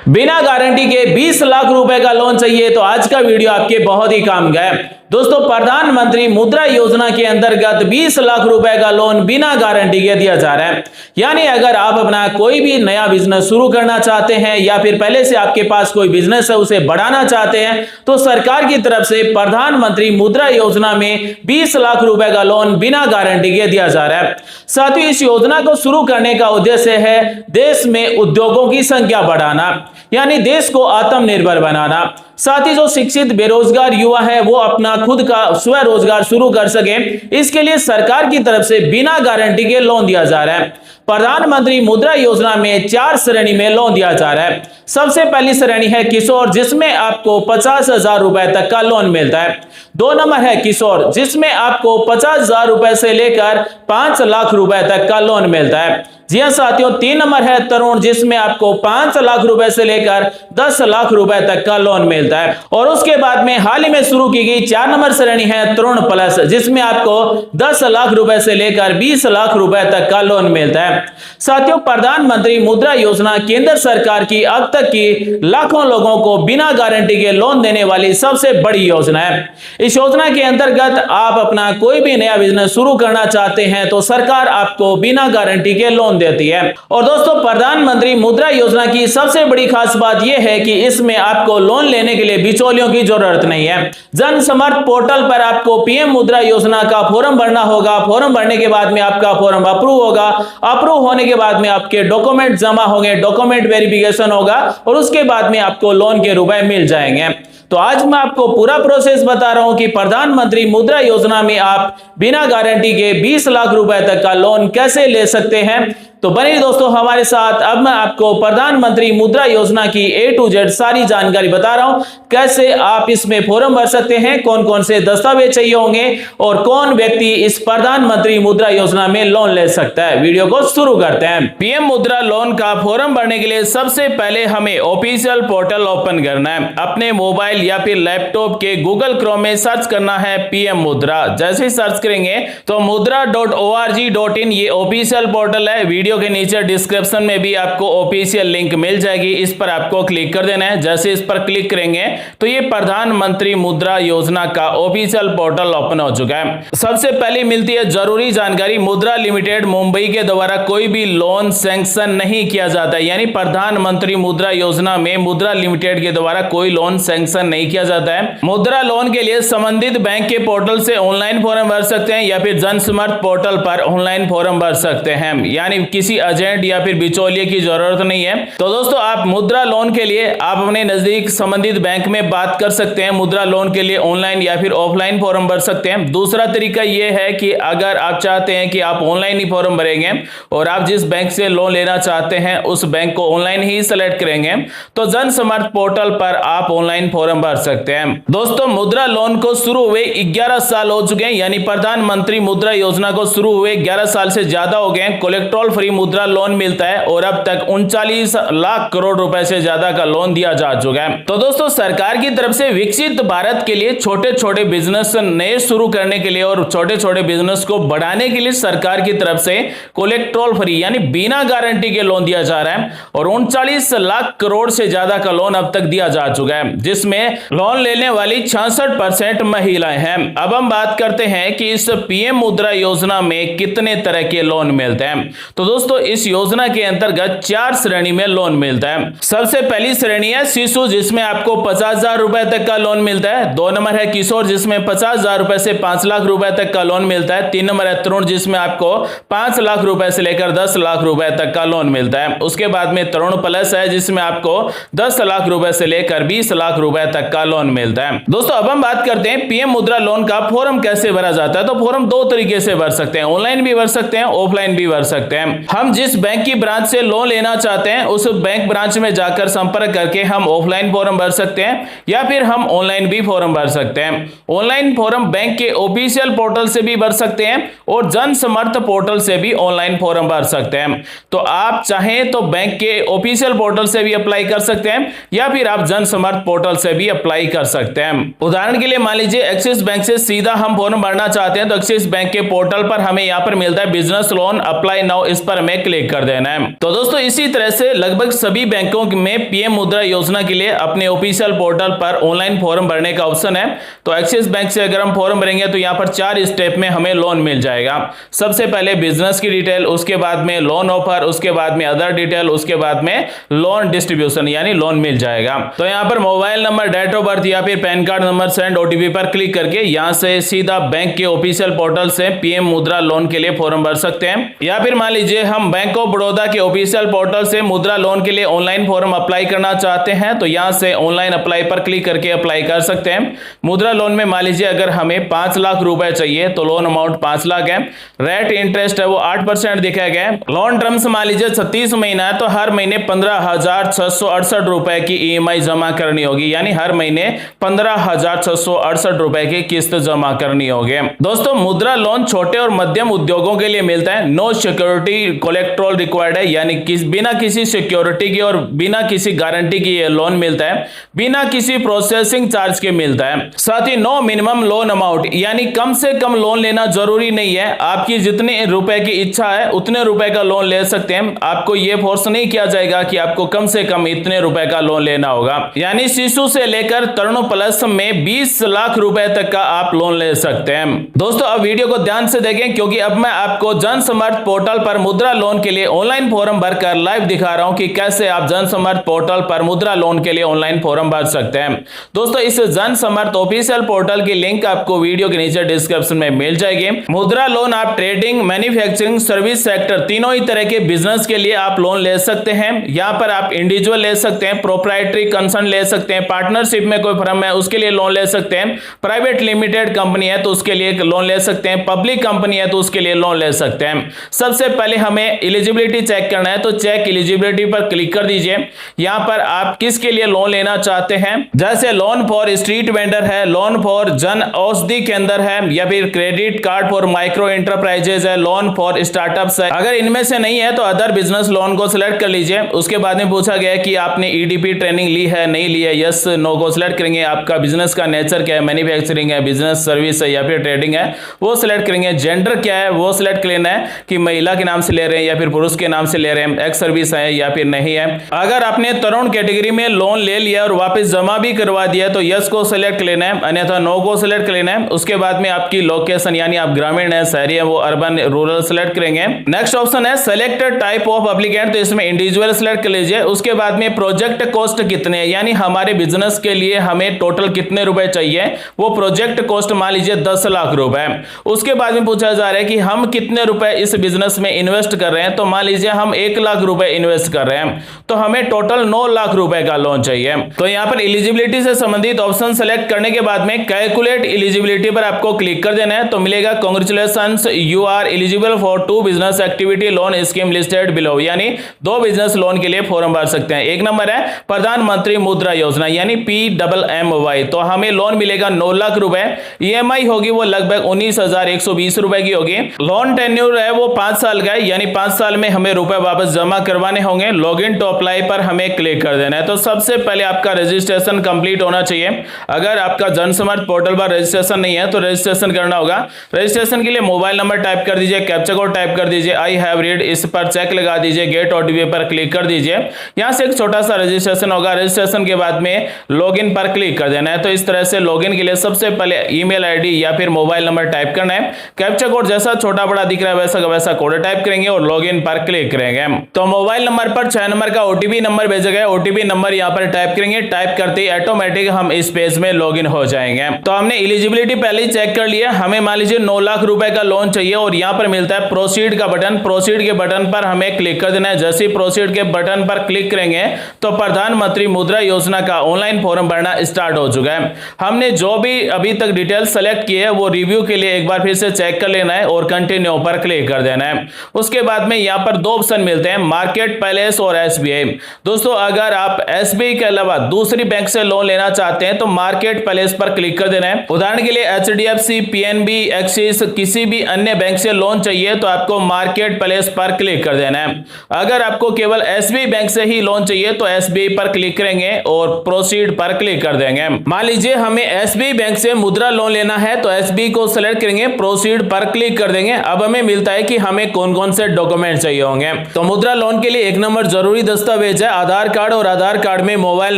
बिना गारंटी के 20 लाख रुपए का लोन चाहिए तो आज का वीडियो आपके बहुत ही काम का है। दोस्तों, प्रधानमंत्री मुद्रा योजना के अंतर्गत 20 लाख रुपए का लोन बिना गारंटी के दिया जा रहा है। यानी अगर आप अपना कोई भी नया बिजनेस शुरू करना चाहते हैं या फिर पहले से आपके पास कोई बिजनेस है उसे बढ़ाना चाहते हैं तो सरकार की तरफ से प्रधानमंत्री मुद्रा योजना में 20 लाख रुपए का लोन बिना गारंटी के दिया जा रहा है। साथ ही इस योजना को शुरू करने का उद्देश्य है देश में उद्योगों की संख्या बढ़ाना, यानी देश को आत्मनिर्भर बनाना। साथ ही जो शिक्षित बेरोजगार युवा है वो अपना खुद का स्वरोजगार शुरू कर सके, इसके लिए सरकार की तरफ से बिना गारंटी के लोन दिया जा रहा है। प्रधानमंत्री मुद्रा योजना में 4 श्रेणी में लोन दिया जा रहा है। सबसे पहली श्रेणी है किशोर, जिसमें आपको 50,000 रुपए तक का लोन मिलता है। 2 नंबर है किशोर, जिसमें आपको 50,000 रुपए से लेकर 5 लाख रुपए तक का लोन मिलता है। जी हां साथियों, 3 नंबर है तरुण, जिसमें आपको 5 लाख रुपए से लेकर 10 लाख रुपए तक का लोन मिलता है। और उसके बाद में हाल ही में शुरू की गई 4 नंबर श्रेणी है तरुण प्लस, जिसमें आपको 10 लाख रुपए से लेकर 20 लाख रुपए तक का लोन मिलता है। साथियों, प्रधानमंत्री मुद्रा योजना केंद्र सरकार की अब तक की लाखों लोगों को बिना गारंटी के लोन देने वाली सबसे बड़ी योजना है। इस योजना के अंतर्गत आप अपना कोई भी नया बिजनेस शुरू करना चाहते हैं तो सरकार आपको बिना गारंटी के लोन देती है। और दोस्तों, प्रधानमंत्री मुद्रा योजना की सबसे बड़ी खास बात यह है कि इसमें आपको लोन लेने के लिए बिचौलियों की जरूरत नहीं है। जन समर्थ पोर्टल पर आपको पीएम मुद्रा योजना का फॉर्म भरना होगा। फॉर्म भरने के बाद में आपका फॉर्म अप्रूव होगा। अप्रूव होने के बाद में आपके डॉक्यूमेंट जमा होंगे, डॉक्यूमेंट वेरिफिकेशन होगा और उसके बाद में आपको लोन के रुपए मिल जाएंगे। तो आज मैं आपको पूरा प्रोसेस बता रहा हूं कि प्रधानमंत्री मुद्रा योजना में आप बिना गारंटी के 20 लाख रुपए तक का लोन कैसे ले सकते हैं। तो बने दोस्तों हमारे साथ। अब मैं आपको प्रधानमंत्री मुद्रा योजना की A to Z सारी जानकारी बता रहा हूं, कैसे आप इसमें फॉर्म भर सकते हैं, कौन कौन से दस्तावेज चाहिए होंगे और कौन व्यक्ति इस प्रधानमंत्री मुद्रा योजना में लोन ले सकता है। वीडियो को शुरू करते हैं। पीएम मुद्रा लोन का फॉर्म भरने के लिए सबसे पहले हमें ऑफिशियल पोर्टल ओपन करना है। अपने मोबाइल या फिर लैपटॉप के गूगल क्रोम में सर्च करना है पीएम मुद्रा। जैसे ही सर्च करेंगे तो mudra.org.in ये ऑफिशियल पोर्टल है। वीडियो के नीचे डिस्क्रिप्शन में भी आपको ऑफिशियल लिंक मिल जाएगी, इस पर आपको क्लिक कर देना है। जैसे इस पर क्लिक करेंगे तो ये प्रधानमंत्री मुद्रा योजना का ऑफिशियल पोर्टल ओपन हो चुका है। सबसे पहले मिलती है जरूरी जानकारी। मुद्रा लिमिटेड मुंबई के द्वारा कोई भी लोन सैंक्शन नहीं किया जाता है, यानी प्रधानमंत्री मुद्रा योजना में मुद्रा लिमिटेड के द्वारा कोई लोन सैंक्शन नहीं किया जाता है। मुद्रा लोन के लिए संबंधित बैंक के पोर्टल से ऑनलाइन फॉर्म भर सकते हैं या फिर जन समर्थ पोर्टल पर ऑनलाइन फॉर्म भर सकते हैं, यानी किसी एजेंट या फिर बिचौलिए की जरूरत नहीं है। तो दोस्तों, आप मुद्रा लोन के लिए आप अपने नजदीक संबंधित बैंक में बात कर सकते हैं। मुद्रा लोन के लिए ऑनलाइन या फिर ऑफलाइन फॉर्म भर सकते हैं। दूसरा तरीका यह है कि अगर आप चाहते हैं कि आप ऑनलाइन ही फॉर्म भरेंगे और आप जिस बैंक से लोन लेना चाहते हैं उस बैंक को ऑनलाइन ही सेलेक्ट करेंगे तो जन समर्थ पोर्टल पर आप ऑनलाइन फॉर्म भर सकते हैं। दोस्तों, मुद्रा लोन को शुरू हुए 11 साल हो चुके हैं, यानी प्रधानमंत्री मुद्रा योजना को शुरू हुए 11 साल से ज्यादा हो गए। कोलेक्ट्रॉल फ्री मुद्रा लोन मिलता है और अब तक 39 लाख करोड़ रुपए से ज्यादा का लोन दिया जा चुका है। तो दोस्तों, सरकार की तरफ से विकसित भारत के लिए छोटे छोटे बिजनेस नए शुरू करने के लिए और छोटे छोटे बिजनेस को बढ़ाने के लिए सरकार की तरफ से कोलेक्ट्रॉल फ्री यानी बिना गारंटी के लोन दिया जा रहा है और 39 लाख करोड़ से ज्यादा का लोन अब तक दिया जा चुका है, जिसमें लोन लेने वाली 66% महिलाएं हैं। अब हम बात करते हैं कि इस पीएम मुद्रा योजना में कितने तरह के लोन मिलते हैं। तो दोस्तों, इस योजना के अंतर्गत 4 श्रेणी में लोन मिलता है। सबसे पहली श्रेणी है शिशु, जिसमें आपको 50,000 रुपए तक का लोन मिलता है। 2 नंबर है किशोर, जिसमें 50,000 रुपए से 5 लाख रुपए तक का लोन मिलता है। 3 नंबर है तरुण, जिसमें आपको 5 लाख रुपए से लेकर 10 लाख रुपए तक का लोन मिलता है। उसके बाद में तरुण प्लस है, जिसमें आपको 10 लाख रुपए से लेकर 20 लाख रुपए तक का लोन मिलता है। दोस्तों, अब हम बात करते हैं पीएम मुद्रा लोन का फॉर्म कैसे भरा जाता है। तो फॉर्म 2 तरीके से भर सकते हैं, ऑनलाइन भी भर सकते हैं, ऑफलाइन भी भर सकते हैं। हम जिस बैंक की ब्रांच से लोन लेना चाहते हैं उस बैंक ब्रांच में जाकर संपर्क करके हम ऑफलाइन फॉर्म भर सकते हैं या फिर हम ऑनलाइन भी फॉर्म भर सकते हैं। ऑनलाइन फॉर्म बैंक के ऑफिशियल पोर्टल से भी भर सकते हैं और जन समर्थ पोर्टल से भी ऑनलाइन फॉर्म भर सकते हैं। तो आप चाहें तो बैंक के ऑफिशियल पोर्टल से भी अप्लाई कर सकते हैं या फिर आप जन समर्थ पोर्टल से भी अप्लाई कर सकते हैं। उदाहरण के लिए मान लीजिए एक्सिस बैंक से सीधा हम फॉर्म भरना चाहते हैं तो एक्सिस बैंक के पोर्टल पर हमें यहाँ पर मिलता है बिजनेस लोन अप्लाई नाउ, इस पर पर हमें क्लिक कर देना है। तो दोस्तों इसी तरह से लगभग सभी बैंकों में पीएम मुद्रा योजना के लिए अपने ऑफिशियल पोर्टल पर ऑनलाइन फॉर्म भरने का ऑप्शन है। तो एक्सिस बैंक से अगर हम फॉर्म भरेंगे तो यहाँ पर 4 स्टेप में हमें लोन मिल जाएगा। सबसे पहले बिजनेस की डिटेल, उसके बाद में लोन ऑफर, उसके बाद में अदर डिटेल, उसके बाद में लोन डिस्ट्रीब्यूशन यानी लोन मिल जाएगा। तो यहाँ पर mobile number, date of birth या फिर PAN card number, send OTP पर क्लिक करके यहाँ से सीधा बैंक के ऑफिशियल पोर्टल से पीएम मुद्रा लोन के लिए फॉर्म भर सकते हैं। या फिर मान लीजिए हम बैंक ऑफ बड़ौदा के ऑफिशियल पोर्टल से मुद्रा लोन के लिए ऑनलाइन फॉर्म अप्लाई करना चाहते हैं तो यहाँ से ऑनलाइन अप्लाई पर क्लिक करके अप्लाई कर सकते हैं। मुद्रा लोन में मान लीजिए अगर हमें 5 लाख रुपए चाहिए तो लोन अमाउंट 5 लाख है। रेट इंटरेस्ट है वो 8% दिखाया गया है। लोन टर्म्स मान लीजिए 36 महीना है तो हर महीने 15,668 रुपए की ईएमआई जमा करनी होगी, यानी हर महीने 15,668 रुपए की किस्त जमा करनी होगी। दोस्तों मुद्रा लोन छोटे और मध्यम उद्योगों के लिए मिलता है। नो सिक्योरिटी कोलेक्ट्रोल रिक्वायर्ड है, यानी बिना किसी सिक्योरिटी की और बिना किसी गारंटी की ये लोन मिलता है, बिना किसी प्रोसेसिंग चार्ज के मिलता है। साथ ही नो मिनिमम लोन अमाउंट, यानी कम से कम लोन लेना जरूरी नहीं है। आपकी जितने रुपए की इच्छा है उतने रुपए का लोन ले सकते हैं। आपको ये फोर्स नहीं किया जाएगा कि आपको कम से कम इतने रुपए का लोन लेना होगा। यानी शिशु से लेकर तरुण प्लस में 20 लाख रुपए तक का आप लोन ले सकते हैं। दोस्तों अब वीडियो को ध्यान से देखें क्योंकि अब मैं आपको जन समर्थ पोर्टल पर मुद्रा लोन के लिए ऑनलाइन फॉर्म भरकर लाइव दिखा रहा हूं कि कैसे आप जन समर्थ पोर्टल पर मुद्रा लोन के लिए ऑनलाइन फॉर्म भर सकते हैं। दोस्तों इस जन समर्थ ऑफिशियल पोर्टल की लिंक आपको वीडियो के नीचे डिस्क्रिप्शन में मिल जाएगी। मुद्रा लोन आप ट्रेडिंग, मैन्युफैक्चरिंग, सर्विस सेक्टर तीनों ही तरह के बिजनेस के लिए आप लोन ले सकते हैं। यहाँ पर आप इंडिविजुअल ले सकते हैं, प्रोप्राइटरी कंसर्न ले सकते हैं, पार्टनरशिप में कोई फर्म है उसके लिए लोन ले सकते हैं, प्राइवेट लिमिटेड कंपनी है तो उसके लिए लोन ले सकते हैं, पब्लिक कंपनी है तो उसके लिए लोन ले सकते हैं। सबसे पहले हमें एलिजिबिलिटी चेक करना है तो चेक एलिजिबिलिटी पर क्लिक कर दीजिए। यहाँ पर आप किसके लिए लोन लेना चाहते हैं, जैसे लोन फॉर स्ट्रीट वेंडर है, लोन फॉर जन औषधि केंद्र है, या फिर credit card for micro enterprises है, लोन फॉर स्टार्टअप्स है। अगर इनमें से नहीं है तो अदर बिजनेस लोन को सिलेक्ट कर लीजिए। उसके बाद में पूछा गया कि आपने ईडीपी ट्रेनिंग ली है, नहीं ली है, यस नो को सिलेक्ट करेंगे। आपका बिजनेस का नेचर क्या है, मैन्युफैक्चरिंग है, बिजनेस सर्विस है या फिर ट्रेडिंग है, वो सिलेक्ट करेंगे। जेंडर क्या है वो सिलेक्ट कर लेना है कि महिला के नाम से ले रहे हैं या फिर पुरुष के नाम से ले रहे हैं, एक्स सर्विस है या फिर नहीं है। अगर आपने तरुण कैटेगरी में लोन ले लिया और वापस जमा भी करवा दिया तो यस को सिलेक्ट कर लेना है, अन्यथा नो को सिलेक्ट कर लेना है। उसके बाद में आपकी लोकेशन यानी आप ग्रामीण है, शहरी है, वो अर्बन रूरल सिलेक्ट करेंगे। नेक्स्ट ऑप्शन है सेलेक्टेड टाइप ऑफ एप्लीकेंट, तो इसमें इंडिविजुअल सिलेक्ट कर लीजिए। उसके बाद में प्रोजेक्ट कॉस्ट कितने, यानी हमारे बिजनेस के लिए हमें टोटल कितने रुपए चाहिए, वो प्रोजेक्ट कॉस्ट मान लीजिए 10 लाख रुपए। उसके बाद में पूछा जा रहा है कि हम कितने रुपए इस बिजनेस में इन्वेस्ट कर रहे हैं, तो मान लीजिए हम 1 लाख रुपए इन्वेस्ट कर रहे हैं तो हमें टोटल 9 लाख रुपए का लोन चाहिए। तो यहाँ पर एलिजिबिलिटी से संबंधित ऑप्शन सेलेक्ट करने के बाद में कैलकुलेट एलिजिबिलिटी पर आपको क्लिक कर देना है। तो मिलेगा congratulations you are eligible for 2 business activity loan scheme listed below, यानी 2 बिजनेस लोन के लिए फॉर्म भर सकते हैं। एक नंबर है प्रधानमंत्री मुद्रा योजना यानी PMMY, तो हमें लोन मिलेगा 9 लाख रुपए। ईएमआई होगी वो लगभग 19,120 रुपए की होगी। लोन टेन्योर है वो 5 साल का है, यानी 5 साल में हमें रुपए वापस जमा करवाने होंगे। लॉगिन टू अप्लाई पर हमें क्लिक कर देना है। तो सबसे पहले आपका रजिस्ट्रेशन कंप्लीट होना चाहिए। अगर आपका जन समर्थ पोर्टल पर रजिस्ट्रेशन नहीं है तो रजिस्ट्रेशन करना होगा। रजिस्ट्रेशन के लिए मोबाइल नंबर टाइप कर दीजिए, कैप्चा कोड टाइप कर दीजिए, आई हैव रीड, इस पर चेक लगा दीजिए, गेट ओटीपी पर क्लिक कर दीजिए। यहां से एक छोटा सा रजिस्ट्रेशन होगा। रजिस्ट्रेशन के बाद में लॉगिन पर क्लिक कर देना है। तो इस तरह से लॉगिन के लिए सबसे पहले ईमेल आईडी या फिर मोबाइल नंबर टाइप करना है। कैप्चा कोड जैसा छोटा बड़ा दिख रहा है वैसा का वैसा कोड टाइप करेंगे और लॉगिन पर क्लिक करेंगे। तो मोबाइल नंबर पर 6 नंबर का ओटीपी नंबर भेजा गया, ओटीपी नंबर यहां पर टाइप करेंगे। टाइप करते ही ऑटोमेटिक हम इस पेज में लॉगिन हो जाएंगे। तो हमने एलिजिबिलिटी पहले ही चेक कर लिया। हमें मान लीजिए 9 लाख रुपए का लोन चाहिए और यहां पर मिलता है प्रोसीड का बटन। प्रोसीड के बटन पर हमें क्लिक कर देना है। जैसे ही प्रोसीड के बटन पर क्लिक करेंगे तो प्रधानमंत्री मुद्रा योजना का ऑनलाइन फॉर्म भरना स्टार्ट हो चुका है। हमने जो भी अभी तक डिटेल सेलेक्ट की है वो रिव्यू के लिए एक बार फिर से चेक कर लेना है और कंटिन्यू पर क्लिक कर देना है। उसके बाद में यहां पर 2 ऑप्शन मिलते हैं, मार्केट पैलेस और एसबीआई। दोस्तों अगर आप एसबीआई के अलावा दूसरी बैंक से लोन लेना चाहते हैं तो मार्केट पैलेस पर क्लिक कर देना है। उदाहरण के लिए एचडीएफसी, पीएनबी, एक्सिस, किसी भी अन्य बैंक से लोन चाहिए तो आपको मार्केट पैलेस पर क्लिक कर देना है। अगर आपको केवल एसबीआई बैंक से ही लोन चाहिए तो एसबीआई पर क्लिक करेंगे और प्रोसीड पर क्लिक कर देंगे। मान लीजिए हमें एसबीआई बैंक से मुद्रा लोन लेना है तो एसबीआई को सिलेक्ट करेंगे, प्रोसीड पर क्लिक कर देंगे। अब हमें मिलता है कि हमें कौन कौन से से डॉक्यूमेंट चाहिए होंगे। तो मुद्रा लोन के लिए 1 नंबर जरूरी दस्तावेज है आधार कार्ड, और आधार कार्ड में मोबाइल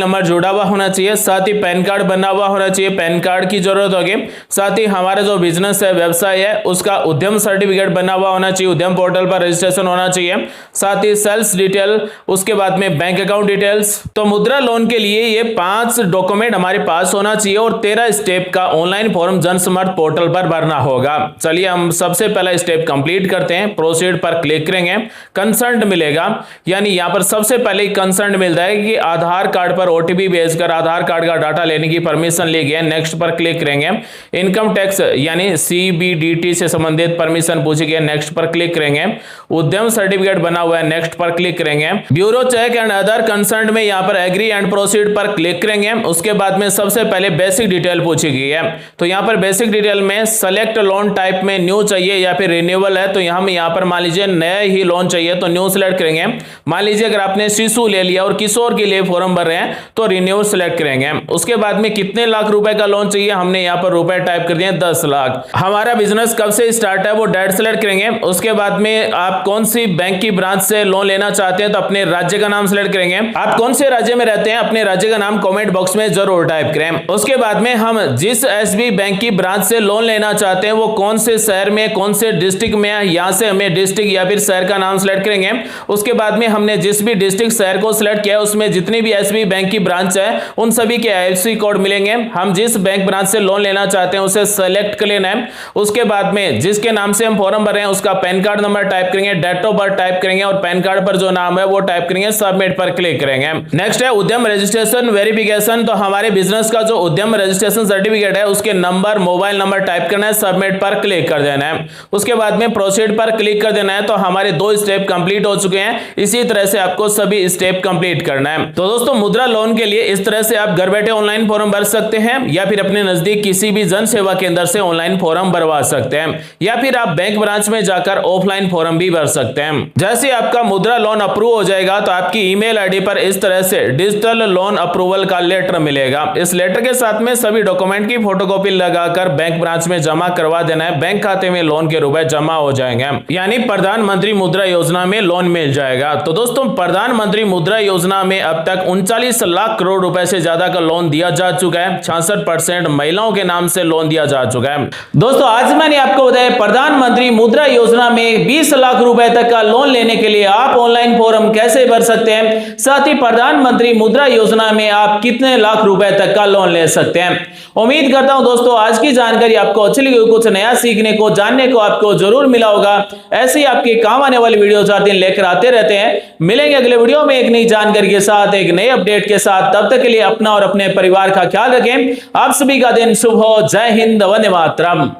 नंबर जुड़ा हुआ होना चाहिए, साथ ही पैन कार्ड बना हुआ होना चाहिए, पैन कार्ड की जरूरत होगी। साथ ही हमारा जो बिजनेस है, व्यवसाय है, उसका उद्यम सर्टिफिकेट बना हुआ होना चाहिए, उद्यम पोर्टल पर रजिस्ट्रेशन होना चाहिए, साथ ही सेल्स डिटेल, उसके बाद में बैंक अकाउंट डिटेल्स। तो मुद्रा लोन के लिए ये 5 डॉक्यूमेंट हमारे पास होना चाहिए और 13 स्टेप का ऑनलाइन फॉर्म जनसमर्थ पोर्टल पर भरना होगा। चलिए हम सबसे पहला स्टेप कंप्लीट करते हैं। प्रोसीड पर क्लिक करेंगे, कंसर्न मिलेगा, यानी यहां पर सबसे पहले कंसर्न मिलता है कि आधार कार्ड पर ओटीपी भेजकर आधार कार्ड का डाटा लेने की परमिशन ली गई है। नेक्स्ट पर क्लिक करेंगे। इनकम टैक्स यानी सीबीडीटी से संबंधित परमिशन पूछी गई है। नेक्स्ट पर क्लिक करेंगे। उद्यम सर्टिफिकेट बना हुआ है। नेक्स्ट पर क्लिक करेंगे। Bureau check and other concern में यहां पर एग्री एंड प्रोसीड पर क्लिक करेंगे। उसके बाद में सबसे पहले बेसिक डिटेल पूछी गई है, तो यहां पर बेसिक डिटेल में सेलेक्ट लोन टाइप में न्यू चाहिए या फिर रिन्यूअल है, तो हम यहां पर मान लीजिए नया ही लोन चाहिए तो न्यू सेलेक्ट करेंगे। मान लीजिए अगर आपने शिशु ले लिया और किशोर के लिए फॉर्म भर रहे हैं तो रिन्यू सेलेक्ट करेंगे। उसके बाद में कितने लाख रुपए का लोन चाहिए, हमने यहां पर रुपए टाइप कर दिए 10 लाख। हमारा बिजनेस कब से स्टार्ट है वो डेट सेलेक्ट करेंगे। उसके बाद में आप कौन सी बैंक की ब्रांच से लोन लेना चाहते हैं तो अपने राज्य का नाम सेलेक्ट करेंगे। आप कौन से राज्य में रहते हैं अपने राज्य का नाम कमेंट बॉक्स में जरूर टाइप करें। उसके बाद में हम जिस एसबी बैंक की ब्रांच से लोन लेना चाहते हैं वो कौन से शहर में, कौन से डिस्ट्रिक्ट में है, यहां से हमें डिस्ट्रिक्ट या फिर शहर का नाम सेलेक्ट करेंगे। उसके बाद में हमने जिस भी डिस्ट्रिक्ट शहर को सिलेक्ट किया उसमें जितनी भी एसबी बैंक की ब्रांच है उन सभी के आईएफएससी कोड मिलेंगे। हम जिस बैंक ब्रांच से लोन लेना चाहते हैं उसे सेलेक्ट कर लेना है। उसके बाद में जिसके नाम से हम फॉर्म भर रहे हैं उसका पैन कार्ड नंबर टाइप करेंगे, डेट ऑफ बर्थ टाइप करेंगे और पैन कार्ड पर जो नाम है वो टाइप करेंगे। सबमिट पर क्लिक करेंगे। नेक्स्ट है उद्यम रजिस्ट्रेशन वेरिफिकेशन, तो हमारे बिजनेस का जो उद्यम रजिस्ट्रेशन सर्टिफिकेट है उसके नंबर, मोबाइल नंबर टाइप करना है, सबमिट पर क्लिक कर देना है। उसके बाद में प्रोसीड पर क्लिक कर देना है। तो हमारे 2 स्टेप कंप्लीट हो चुके हैं। इसी तरह से आपको सभी स्टेप कंप्लीट करना है। तो दोस्तों मुद्रा लोन के लिए इस तरह से आप घर बैठे ऑनलाइन फॉर्म भर सकते हैं या फिर अपने नजदीक किसी भी जन सेवा केंद्र से ऑनलाइन फॉर्म भरवा सकते हैं या फिर आप बैंक ब्रांच में जाकर ऑफलाइन फॉर्म भी भर सकते हैं। जैसे आपका मुद्रा लोन अप्रूव हो जाएगा तो आपकी ईमेल आईडी पर इस तरह से डिजिटल लोन अप्रूवल का लेटर मिलेगा। इस लेटर के साथ में सभी डॉक्यूमेंट की फोटोकॉपी लगाकर बैंक ब्रांच में जमा करवा देना है। बैंक खाते में लोन के रुपए जमा हो जाएंगे, यानी प्रधानमंत्री मुद्रा योजना में लोन मिल जाएगा। तो दोस्तों प्रधानमंत्री मुद्रा योजना में अब तक 39 लाख करोड़ रुपए से ज्यादा का लोन दिया जा चुका है। 66% महिलाओं के नाम से लोन दिया जा चुका है। दोस्तों आज मैंने आपको बताया प्रधानमंत्री मुद्रा योजना में 20 लाख रुपए तक का लोन लेने के लिए आप ऑनलाइन फॉर्म कैसे भर सकते हैं, साथ ही प्रधानमंत्री मुद्रा योजना में आप कितने लाख रुपए तक का लोन ले सकते हैं। उम्मीद करता हूं दोस्तों आज की जानकारी आपको अच्छी लगी, कुछ नया सीखने को, जानने को आपको जरूर मिला होगा। ऐसे ही आपके काम आने वाली वीडियो हर दिन लेकर आते रहते हैं। मिलेंगे अगले वीडियो में एक नई जानकारी के साथ, एक नए अपडेट के साथ। तब तक के लिए अपना और अपने परिवार का ख्याल रखें। आप सभी का दिन शुभ हो। जय हिंद, वंदे मातरम।